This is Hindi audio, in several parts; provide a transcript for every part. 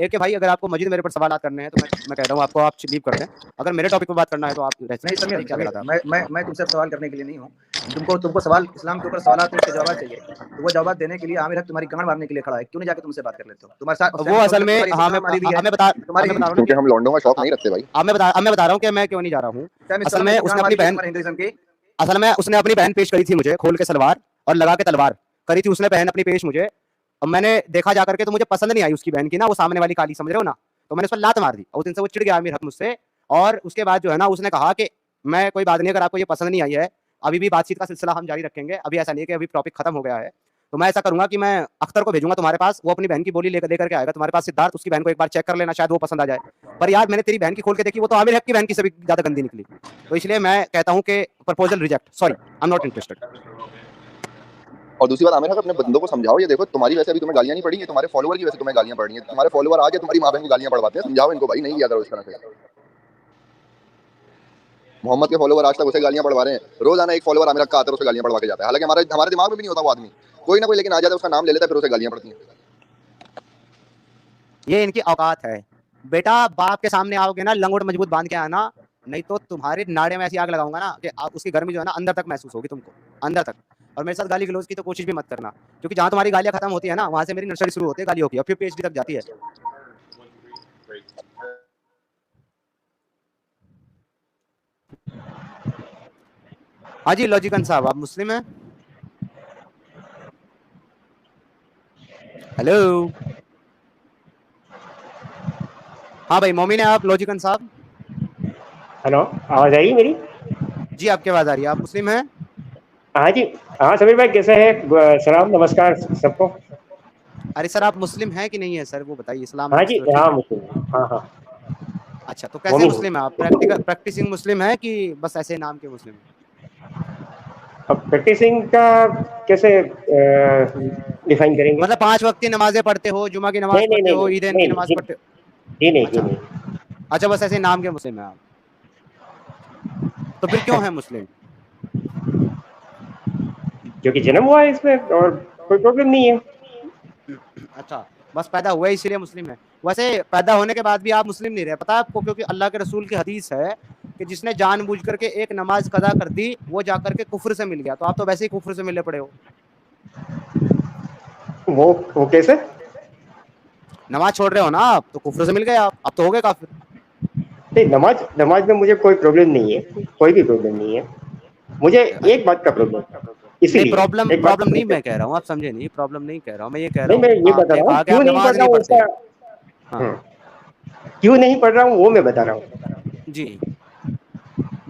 एक है भाई, अगर आपको मजीद मेरे पर सवालात करने हैं तो मैं कह रहा हूँ आपको, आप लीव कर दें। अगर मेरे टॉपिक पे बात करना है तो आप रह सकते नहीं हैं। समीर, क्या कह रहा था आप? मैं तुमसे अब सवाल करने के लिए नहीं हूँ। तुमको सवाल इस्लाम के ऊपर सवाल है, उसके जवाब चाहिए, तो वो जवाब देने के लिए आमिर हक तुम्हारी गांड मारने के लिए खड़ा है। क्यों नहीं जाके तुमसे बात कर लेते हो? तुम्हारे साथ वो असल में, तुम्हारी हाँ, गांड मारी भी है मैं बता तुम्हारी, रहा हूँ ना क्योंकि कि हम लौंडों का शौक नहीं रखते भाई। मैं बता रहा हूँ कि मैं क्यों नहीं जा रहा हूँ। असल में उसने अपनी बहन, तुम्हारे हिंदुइज्म की। उसने अपनी बहन पेश करी थी मुझे, खोल के सलवार और लगा के तलवार करी थी उसने बहन अपनी पेश मुझे। अब मैंने देखा जा करके तो मुझे पसंद नहीं आई उसकी बहन की ना, वो सामने वाली काली, समझ रहे हो ना। तो मैंने उस पर लात मार दी और उस दिन से वो चिढ़ गया आमिर हक मुझसे। और उसके बाद जो है ना, उसने कहा कि मैं, कोई बात नहीं, अगर आपको ये पसंद नहीं आई है, अभी भी बातचीत का सिलसिला हम जारी रखेंगे। अभी ऐसा नहीं है कि अभी टॉपिक खत्म हो गया है। तो मैं ऐसा करूंगा कि मैं अख्तर को भेजूंगा तुम्हारे पास, वो अपनी बहन की बोली लेकर के आएगा तुम्हारे पास। सिद्धार्थ, उसकी बहन को एक बार चेक कर लेना, शायद वो पसंद आ जाए। पर यार, मैंने तेरी बहन की खोल के देखी, वो तो आमिर हक की बहन की से भी ज्यादा गंदी निकली। तो इसलिए मैं कहता हूं कि proposal reject, sorry, I am not interested. और दूसरी बात, आमिर हक अपने बंदों को समझाओ। ये देखो, तुम्हारी वैसे अभी तुम्हें गालियां नहीं पड़ी है, तुम्हारे फॉलोवर की वैसे तुम्हें गालियां पड़ रही हैं। तुम्हारे फॉलोवर आके तुम्हारी माँ बहन को गालियां पड़वाते हैं। समझाओ इनको भाई, नहीं किया करो इस तरह से। मोहम्मद के फॉलोवर आज तक उसे गालियां पड़वा रहे हैं। रोजाना एक फॉलोवर आमिर हक का आता है, उसे गालियां पड़वा के जाता है। हालांकि हमारे दिमाग में भी नहीं होता वो आदमी, कोई ना कोई लेकिन आ जाता है, उसका नाम ले लेता है, फिर उसे गालियां पड़ती हैं। ये इनकी औकात है। बेटा, बाप के सामने आओगे ना, लंगोट मजबूत बांध के आना, नहीं तो तुम्हारे नाड़े में ऐसी आग लगाऊंगा ना कि उसकी गर्मी जो है ना अंदर तक महसूस होगी तुमको, अंदर तक। और मेरे साथ गाली गलौज की तो कोशिश भी मत करना, क्योंकि जहां तुम्हारी गालियां खत्म होती है ना, वहां से मेरी नर्सरी शुरू होती है गालियों की, और फिर पीएचडी तक जाती है। हाँ जी, लॉजिकन साहब, आप मुस्लिम हैं? हेलो। हाँ भाई, मोमिन है आप, लॉजिकन साहब? हेलो, आवाज आई मेरी? जी, आपकी आवाज आ रही है। आप मुस्लिम हैं? हाँ जी। हाँ समीर भाई, कैसे हैं? सलाम नमस्कार सबको। अरे सर, आप मुस्लिम हैं कि नहीं है सर, वो बताइए। इस्लाम हाँ में जी, तो ठीक हाँ है। मुस्लिम, हाँ हाँ। अच्छा, तो कैसे मोमिन हूँ। मुस्लिम है आप? प्रैक्टिसिंग मुस्लिम है कि बस ऐसे नाम के मुस्लिम है? अब प्रैक्टिसिंग का कैसे डिफाइन करेंगे? मतलब 5 वक्त की नमाजें पढ़ते हो, जुमा की नमाज नहीं नहीं पढ़ते नहीं हो, नहीं ईदैन की नहीं नमाज जी, पढ़ते हो? जी नहीं जी अच्छा, नहीं। अच्छा, बस ऐसे नाम के मुस्लिम हैं आप। तो फिर क्यों है मुस्लिम? क्योंकि जन्म हुआ है इसमें, और कोई प्रॉब्लम नहीं है। अच्छा, बस पैदा हुआ इसीलिए मुस्लिम है। वैसे पैदा होने के बाद भी आप मुस्लिम नहीं रहे, पता है आपको? क्योंकि अल्लाह के रसूल की हदीस है कि जिसने जानबूझ करके एक नमाज कदा कर दी, वो जाकर के कुफ्र से मिल गया। तो आप तो वैसे ही कुफ्र से मिले पड़े हो। वो कैसे? नमाज छोड़ रहे हो ना आप, तो कुफ्र से मिल गए आप, अब तो हो गए काफिर। नहीं, नमाज में मुझे कोई प्रॉब्लम नहीं है, कोई भी प्रॉब्लम नहीं है। मुझे अच्छा, एक बात का प्रॉब्लम, नहीं, इसीलिए प्रॉब्लम एक बात प्रॉब्लम का नहीं प्रॉब्लम। मैं कह रहा हूँ, आप समझे नहीं, प्रॉब्लम नहीं कह रहा हूँ मैं, ये कह रहा नहीं, हूँ मैं कि ये बता आपने रहा हूँ कहा कि क्यों आप नहीं पढ़ नमाज रहा नहीं हूँ पढ़ते। उसका। हाँ क्यों नहीं पढ़ रहा हूँ वो मैं बता रहा हूँ। जी।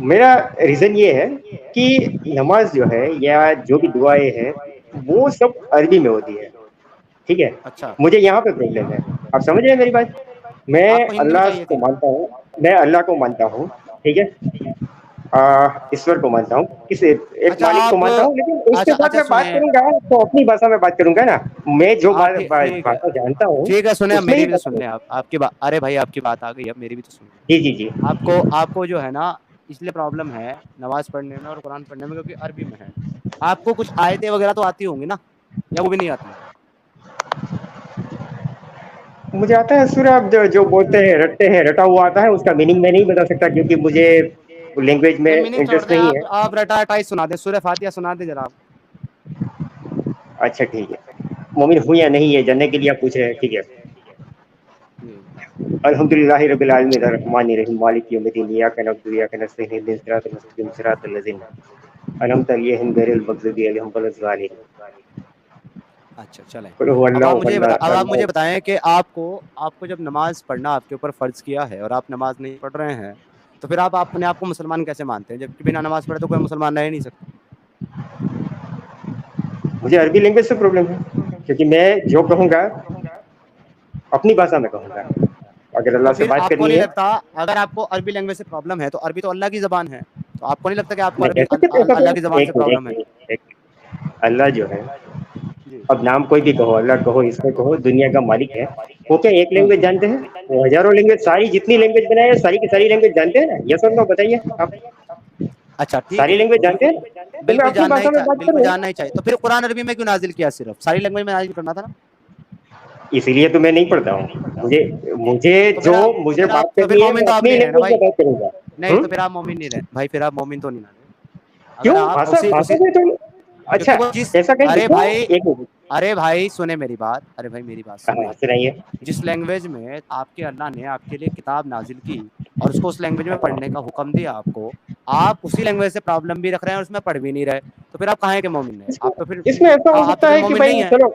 मेरा रीजन ये है कि नमाज जो है या जो भी दुआएं हैं वो सब अरबी में होती है, ठीक है। अच्छा, मुझे यहाँ पे प्रॉब्लम है, आप समझ रहे हैं मेरी बात? मैं आपको हिंदी में अल्लाह चाहिए को थी। मानता हूँ, मैं अल्लाह को मानता हूँ, ठीक है। ईश्वर को मानता हूँ, किस एक अच्छा मालिक को आप, मानता हूँ, लेकिन उसके अच्छा साथ अच्छा, मैं बात सुने करूंगा तो अपनी भाषा में बात करूंगा ना। मैं जो आप, ठीक है, भाषा जानता हूँ ठीक है, सुने, अब उसमें मेरी ही भी तो बात सुन लें करूंगा। आप, आपकी बात, अरे भाई आपकी बात आ गई, अब मेरी भी तो सुन जी जी जी। लें। आपको आपको जो है ना, इसलिए प्रॉब्लम है नमाज पढ़ने में और कुरान पढ़ने में, क्योंकि अरबी में है। आपको कुछ आयतें वगैरह तो आती होंगी ना, या वो भी नहीं आती? मुझे आता है सूर्य, जो बोलते हैं रटते हैं, रटा हुआ आता है, उसका मीनिंग मैं नहीं बता सकता क्योंकि मुझे लैंग्वेज में नहीं, मीनिंग छोड़ इंटरेस्ट दें, नहीं है। आप रटा रटाई सुना दें, सूरह फातिहा सुना दें जरा आप। अच्छा ठीक है, मोमिन हूँ या नहीं ये जानने के लिए आप पूछ रहे हैं, ठीक है। जी। अल्हम्दुलिल्लाहि रब्बिल आलमीन अर्रहमानिर रहीम मालिक यौमिद्दीन इय्याका नअबुदु व इय्याका नस्तईन इहदिनस सिरातल मुस्तकीम सिरातल लज़ीना अनअमता अलैहिम गैरिल मग़ज़ूबि अलैहिम वलज़्ज़ालिमीन। अच्छा, चलें। कुल हुवल्लाहु अब आप मुझे अल्लाहु। बताएं कि आपको आपको जब नमाज पढ़ना आपके ऊपर फर्ज किया है और आप नमाज नहीं पढ़ रहे हैं, तो फिर आप अपने आप को मुसलमान कैसे मानते हैं? जबकि बिना नमाज पढ़े तो कोई मुसलमान रह ही नहीं सकता। मुझे अरबी लैंग्वेज से प्रॉब्लम है क्योंकि मैं जो कहूँगा अपनी भाषा में कहूँगा। अगर तो अल्लाह से फिर बात आपको करनी नहीं है। लगता, अगर आपको अरबी लैंग्वेज से प्रॉब्लम है, तो अरबी तो अल्लाह की ज़बान है, तो आपको नहीं लगता कि आपको नहीं अरबी ऐसा कैसे, ऐसा अल्लाह की तो ज़बान से एक मिनट प्रॉब्लम एक है? मिनट एक, अल्लाह जो है, जी। अब नाम कोई भी कहो, अल्लाह कहो, ईश्वर कहो, दुनिया का मालिक है। वो क्या एक लैंग्वेज जानते हैं? वो हजारों लैंग्वेज, सारी जितनी लैंग्वेज बनाए हैं सारी की सारी लैंग्वेज जानते हैं ना? ये सब नो बताइए आप। अच्छा, ठीक सारी है, लैंग्वेज जानते बिल्कुल, हैं ना? तो मैं अपनी भाषा में बात बिल्कुल करूँ। जानना ही चाहिए। तो फिर कुरान अरबी में क्यों नाजिल किया? सिर्फ सारी लैंग्वेज में नाजिल करना था ना। इसीलिए तो मैं नहीं पढ़ता हूँ। मुझे तो फिर जो आप मुझे बात तो फिर करनी है मोमिन मैं तो आप अपनी नहीं रहे ना लैंग्वेज भाई। में बात करूंगा। नहीं तो फिर आप मोमिन नहीं रहे भाई, फिर आप मोमिन तो नहीं ना रहे। अगर क्यों? आप भाषा उसी भाषा उसी में तो अच्छा, क्योंकि वो जिस ऐसा कहीं अरे लिखा है? भाई एक मिनट। अरे भाई सुने मेरी बात, अरे भाई मेरी बात हाँ, सुने। सुनाइए। जिस लैंग्वेज में आपके अल्लाह ने आपके लिए किताब नाजिल की और उसको उस लैंग्वेज में पढ़ने का हुक्म दिया आपको, आप उसी लैंग्वेज से प्रॉब्लम भी रख रहे हैं और उसमें पढ़ भी नहीं रहे, तो फिर आप कहाँ के मोमिन हैं? इसमें इसमें ऐसा हो आप तो सकता फिर है कि मोमिन नहीं भाई है। चलो,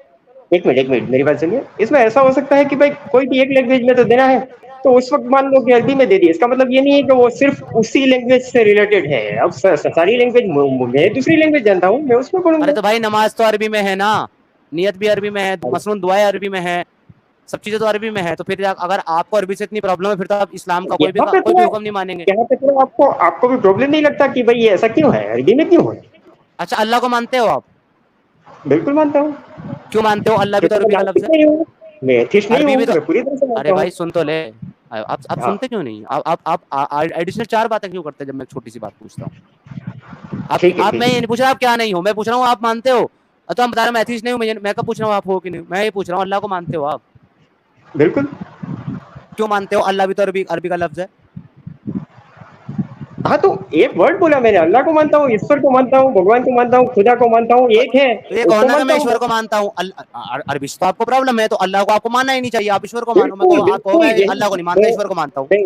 एक मिनट मेरी बात सुनिए। इसमें ऐसा हो सकता है कि भाई कोई भी एक लैंग्वेज में तो देना है, तो उस वक्त मान लो कि अरबी में दे दिया, इसका मतलब ये नहीं है कि वो सिर्फ उसी लैंग्वेज से रिलेटेड है। अब सारी लैंग्वेज, मैं दूसरी लैंग्वेज जानता हूँ, मैं उसमें अरे पढ़ूंगा। तो भाई नमाज तो अरबी में है ना, नियत भी अरबी में है, मसलन दुआएं अरबी में है, सब चीजें तो अरबी में है, तो फिर अगर आपको अरबी से इतनी प्रॉब्लम है फिर तो आप इस्लाम का यहाँ पे कोई भी थोड़ा हुक्म नहीं मानेंगे। यहाँ पे थोड़ा आपको आपको भी प्रॉब्लम नहीं लगता कि भाई ये ऐसा क्यों है, अरबी में क्यों है? अच्छा अल्लाह को मानते हो आप? बिल्कुल मानता हूँ, क्यों मानते हो? अल्लाह भी तो क्योंकि मैं अरबी का लफ्ज नास्तिक है। नहीं हूँ, मैं एथिस्ट नहीं अरबी भी हूँ, तो, मैं पूरी तरह से अरे मानता हूँ। भाई सुन तो ले, आप हाँ सुनते क्यों नहीं? आप एडिशनल 4 बातें क्यों करते हैं जब मैं एक छोटी सी बात पूछता हूँ? ठीक है, आप ठीक मैं है, ये नहीं पूछ रहा आप क्या नहीं हो, मैं पूछ रहा हूँ आप मानते हो? तो हम बता रहे मैं एथीस्ट नहीं हूँ, मैं कब पूछ रहा हूँ आप हो कि नहीं? मैं ये पूछ रहा हूँ अल्लाह को मानते हो आप? बिल्कुल। क्यों मानते हो? अल्लाह भी तो अरबी अरबी का लफ्ज है। हाँ तो एक वर्ड बोला मैंने, अल्लाह को मानता हूँ, ईश्वर को मानता हूँ, भगवान को मानता हूँ, खुदा को मानता हूँ, तो, एक है तो ये कहो उसको ना कि मानता मैं हूँ ईश्वर बस। को मानता हूँ। अरबी से तो आपको प्रॉब्लम है, तो अल्लाह को आपको मानना ही नहीं चाहिए, आप ईश्वर को मानो। मैं बिल्कुल कहो आप कहो बिल्कुल, मैं यही अल्लाह को नहीं मानता, ईश्वर को मानता हूँ। मैं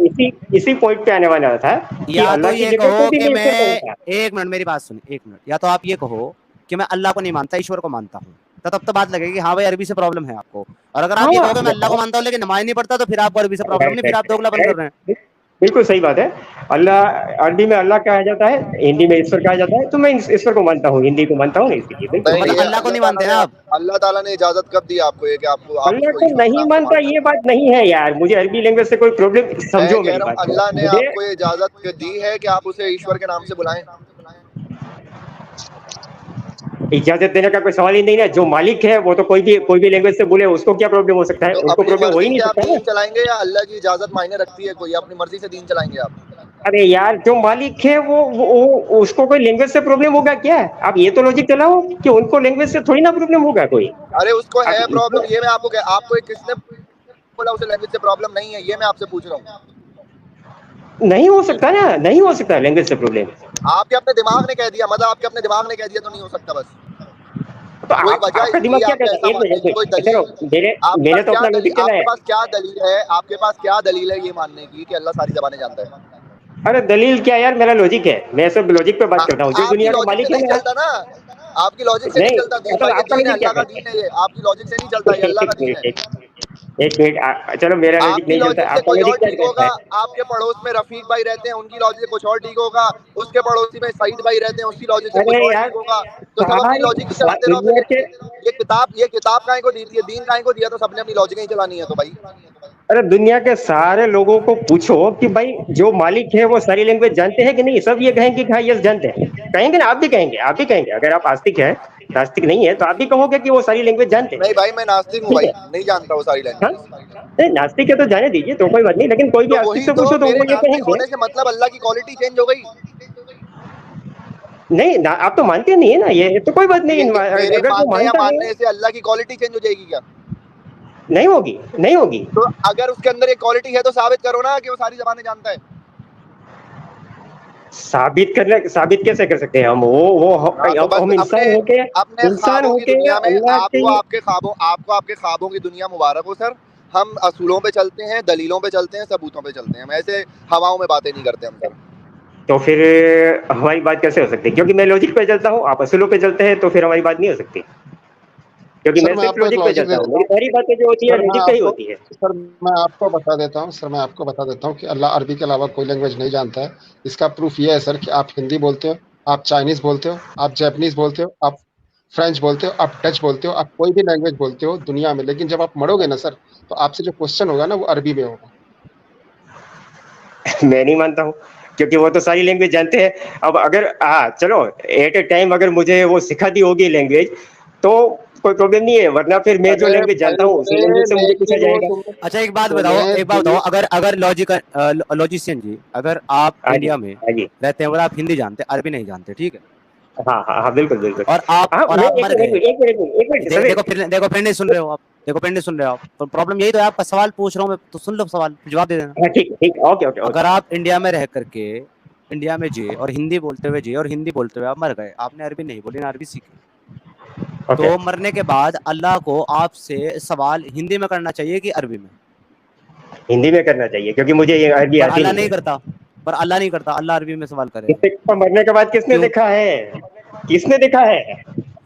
इसी पॉइंट पे आने वाला था कि या तो अल्लाह की ये जगह पे कहो भी कि मैं ईश्वर को मैं, मानता। एक मिनट मेरी बात सुनिए, एक मिनट, या तो आप ये कहो कि मैं अल्लाह को नहीं मानता ईश्वर को मानता हूँ, तो तब तो बात लगेगी कि हाँ भाई अरबी से प्रॉब्लम है आपको। और अगर आप ये हाँ कहोगे मैं अल्लाह को मानता हूँ लेकिन नमाज नहीं पढ़ता, तो फिर आपको अरबी से प्रॉब्लम राइट नहीं, फिर राइट आप दोगलापन कर रहे हैं। राइट, बिल्कुल सही बात है। अल्लाह अरबी में अल्लाह कहा जाता है, हिंदी में ईश्वर कहा जाता है, तो मैं ईश्वर को मानता हूँ, हिंदी को मानता हूँ, इसलिए बिल्कुल तो नहीं, सही मतलब ये बात अल्लाह को अल्लाह नहीं ताला मानते ने ना आप? अल्लाह ताला ने इजाजत कब दी आपको ये कि है। आप अल्लाह उसको को ईश्वर के नहीं नाम से मानता मानते ये हैं? बात नहीं है यार, मुझे अरबी लैंग्वेज से कोई प्रॉब्लम, मैं समझो कह मेरी रहा हूँ बात को अल्लाह ने मुझे। आपको ये इजाजत दी है कि आप उसे ईश्वर के नाम से बुलाएं। इजाजत देने का कोई सवाल ही नहीं है, जो मालिक है वो तो कोई भी लैंग्वेज से बोले, उसको क्या प्रॉब्लम हो सकता है? तो उसको अपनी प्रॉब्लम हो ही मर्जी नहीं से आप सकता ना। दीन चलाएंगे या अल्लाह की इजाजत मायने रखती है कोई? अपनी मर्जी से दीन चलाएंगे आप? अरे यार, जो मालिक है वो उसको कोई लैंग्वेज से प्रॉब्लम होगा क्या? आप ये तो लॉजिक चलाओ कि उनको लैंग्वेज से थोड़ी ना प्रॉब्लम होगा कोई। अरे उसको अब है इसमें प्रॉब्लम, ये मैं आपको किसने बोला उसे लैंग्वेज से प्रॉब्लम नहीं है? ये मैं आपसे पूछ रहा हूँ। नहीं हो सकता ना, नहीं हो सकता लैंग्वेज से प्रॉब्लम। आपके अपने दिमाग ने कह दिया, मतलब आपके अपने दिमाग ने कह दिया तो नहीं हो सकता बस? तो कोई आप वजह आपका इसलिए दिमाग क्या आपको कहता ऐसा है? एक मानने मिनट की एक कोई मिनट, चलो दलील? आपके मैंने पास तो क्या अपना दलील, लॉजिक चलाया। आपके पास क्या दलील है ये मानने की कि अल्लाह सारी ज़बानें जानता है? अरे दलील क्या यार, मेरा लॉजिक है, मैं सब लॉजिक पे बात करता हूँ, जो आपकी दुनिया का लॉजिक से मालिक है नहीं ना। चलता ना, आपकी लॉजिक से नहीं नहीं, चलता दीन मतलब भाई, ये आपका दीन है, लॉजिक क्या अल्लाह का कहता दीन है, ये आपकी लॉजिक से नहीं चलता, ये है? अल्लाह एक का दीन है। मिनट, एक मिनट, चलो मेरा लॉजिक आपकी नहीं चलता, लॉजिक से आपका कोई लॉजिक और क्या ठीक कहता होगा, है? आपके पड़ोस में रफीक भाई रहते हैं उनकी लॉजिक से कुछ और ठीक होगा, उसके पड़ोसी में सईद भाई रहते हैं उसकी लॉजिक से अरे कुछ और यार, ठीक होगा। तो सब अपनी लॉजिक ही चलाते रहो फिर। दुनिया के, ये किताब काहे को दी थी, ये दीन काहे को दिया? तो सबने अपनी लॉजिक ही चलानी है तो भाई। अरे दुनिया के सारे लोगों को पूछो कि भाई जो मालिक है वो सारी लैंग्वेज जानते हैं कि नहीं, सब ये कहेंगे कि हाँ यस जानते हैं, कहेंगे ना, आप भी कहेंगे, अगर आप आस्तिक हैं, नास्तिक नहीं है, तो आप भी कहोगे कि वो सारी लैंग्वेज जानते हैं। नहीं भाई, मैं नास्तिक हूँ ठीक भाई, है, नहीं जानता वो सारी हाँ, लैंग्वेजेस। नहीं नास्तिक है तो जाने दीजिए, तो कोई बात नहीं, लेकिन कोई भी तो आस्तिक वही से तो, पूछो तो मेरे वो ये नास्तिक कहेंगे। होने से मतलब अल्लाह की क्वालिटी चेंज हो गई? नहीं ना, आप तो मानते नहीं है ना, ये तो कोई बात नहीं, मेरे अगर जो मानने या मानता है। मानने से अल्लाह की क्वालिटी चेंज हो जाएगी क्या? नहीं होगी, नहीं होगी। तो अगर उसके अंदर एक क्वालिटी है तो साबित करो ना कि वो सारी ज़बानें जानता है। साबित कैसे कर सकते हैं हम? हाँ तो बस हम अपने अपने इंसान ख्वाबों की होके दुनिया में अल्लाह आपको की। आपके ख्वाबों की दुनिया मुबारक हो सर। हम असूलों पे चलते हैं, दलीलों पे चलते हैं, सबूतों पे चलते हैं, हम ऐसे हवाओं में बातें नहीं करते हम सर। तो फिर हमारी बात कैसे हो सकती है? क्योंकि मैं लॉजिक पे चलता हूँ, आप असूलों पे चलते हैं, तो फिर हमारी बात नहीं हो सकती, क्योंकि सर मैं मैं सिर्फ आपको एक लॉजिक पे लॉजिक चलता दे हूँ, देता मेरी हूँ। सारी बातें जो होती है लॉजिक पे ही होती है। सर मैं आपको बता देता हूँ कि अल्लाह अरबी के अलावा कोई लैंग्वेज नहीं जानता है। इसका प्रूफ ये है सर कि आप हिंदी बोलते हो, आप चाइनीज बोलते हो, आप जैपनीज बोलते हो, आप फ्रेंच बोलते हो, आप डच बोलते हो, आप कोई भी लैंग्वेज बोलते हो दुनिया में, लेकिन जब आप मरोगे ना सर, तो आपसे जो क्वेश्चन होगा ना वो अरबी में होगा। मैं नहीं मानता हूँ, क्योंकि वो तो सारी लैंग्वेज जानते हैं। अब अगर चलो एट ए टाइम अगर मुझे वो सिखा दी होगी लैंग्वेज, तो कोई प्रॉब्लम नहीं है, वरना फिर मैं जो अरे लैंग्वेज जानता भाई हूँ उसी लैंग्वेज से मुझे पूछा लेकिन वो जाएगा। अच्छा तुम्हें एक बात बताओ, अगर अगर लॉजिशियन जी, अगर आप हाँ जी, इंडिया में हाँ जी, रहते हैं और आप हिंदी जानते हैं अरबी नहीं जानते, ठीक है, हाँ हाँ हाँ, बिल्कुल बिल्कुल। और हाँ, आप मैं मर गए, एक मिनट सर, देखो फिर नहीं सुन रहे हो आप, देखो पिंड सुन रहे हो आप, तो प्रॉब्लम यही तो है, आपका सवाल पूछ रहा हूँ मैं, तो सुन लो सवाल, जवाब दे देना। हाँ, ठीक ठीक, ओके ओके ओके। अगर आप इंडिया में रह करके इंडिया में जिए और हिंदी बोलते हुए जिए और हिंदी बोलते हुए आप मर गए, आपने अरबी नहीं बोली ना अरबी सीखी, ओके, तो मरने के बाद अल्लाह को आपसे सवाल हिंदी में करना चाहिए कि अरबी में? हिंदी में करना चाहिए क्योंकि मुझे ये अरबी पर आती अल्लाह नहीं नहीं है। करता, पर अल्लाह नहीं करता, अल्लाह अरबी में सवाल करेगा। किसने पर मरने के बाद किसने क्यों? देखा है? किसने देखा है?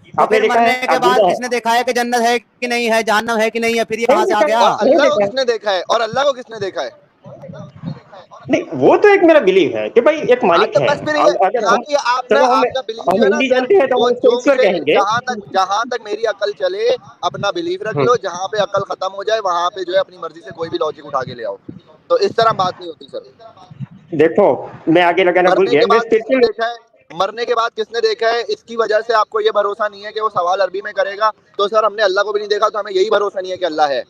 तो आपने फिर देखा मरने है? के आप बाद जिंदा है? किसने देखा है कि जन्नत है कि नहीं है, जहन्नम है कि नहीं है, फिर ये नहीं कहाँ से आ देखा गया? है, और नहीं अल्लाह को देखा है। किसने देखा है? और अल्लाह को किसने देखा है? नहीं, वो तो एक मेरा बिलीव है कि भाई एक हाँ मालिक तो है। बस फिर ये अगर हाँ हम तो ये आपका चलो हम आपका बिलीफ हम जो है ना हिंदी सर, जानते हैं तो वो हम उसको जो ईश्वर मुझे कहेंगे। जहां तक मेरी अकल चले, अपना बिलीफ रख लो, जहां पे अकल खत्म हो जाए वहां पे जो है अपनी मर्जी से कोई भी लॉजिक उठा के ले आओ। तो इस तरह बात नहीं होती सर। देखो, मैं आगे लगाना भूल मरने गया, के मैं बाद किसने स्पिरिचुअल देखा है? मरने के बाद किसने देखा है? इसकी वजह से आपको ये भरोसा नहीं है कि वो सवाल अरबी में करेगा। तो सर हमने अल्लाह को भी नहीं देखा, तो हमें यही भरोसा नहीं है कि अल्लाह है।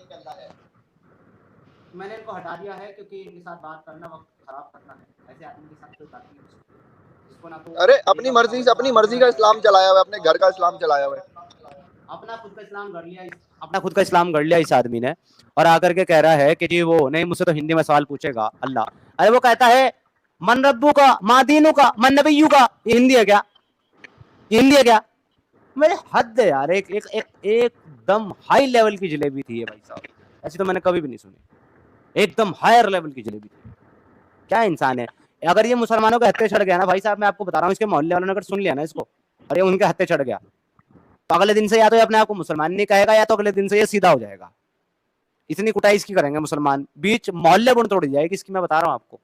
मैंने इनको हटा दिया है क्योंकि इनके साथ बात करना वक्त खराब करना है, ऐसे आदमी के साथ कोई बात नहीं हो सकती। इसको ना तो अरे अपनी मर्जी का इस्लाम चलाया हुआ है, अपने घर का इस्लाम चलाया हुआ है। अपना खुद का इस्लाम गढ़ लिया, अपना खुद का इस्लाम गढ़ लिया इस आदमी ने, और आकर के कह रहा है कि जी वो नहीं, मुझसे तो हिंदी में सवाल पूछेगा अल्लाह। अरे वो कहता है मन रब्बू का, मा दीनू का, मन नबीयू का, ये हिंदी है क्या? ये हिंदी है क्या? मेरे हद है यार, एक एक एक एकदम हाई लेवल की जलेबी थी ये भाई साहब, ऐसी तो मैंने कभी भी नहीं सुनी, एकदम हायर लेवल की जलेबी थी। क्या इंसान है? अगर ये मुसलमानों के हत्थे चढ़ गया ना भाई साहब, मैं आपको बता रहा हूँ, इसके मोहल्ले वालों ने अगर सुन लिया ना इसको और ये उनके हत्थे चढ़ गया, तो अगले दिन से या तो ये अपने आप को मुसलमान नहीं कहेगा, या तो अगले दिन से ये सीधा हो जाएगा। इतनी कुटाई इसकी करेंगे मुसलमान, बीच मोहल्ले बुन तोड़ जाएगी इसकी, मैं बता रहा हूँ आपको।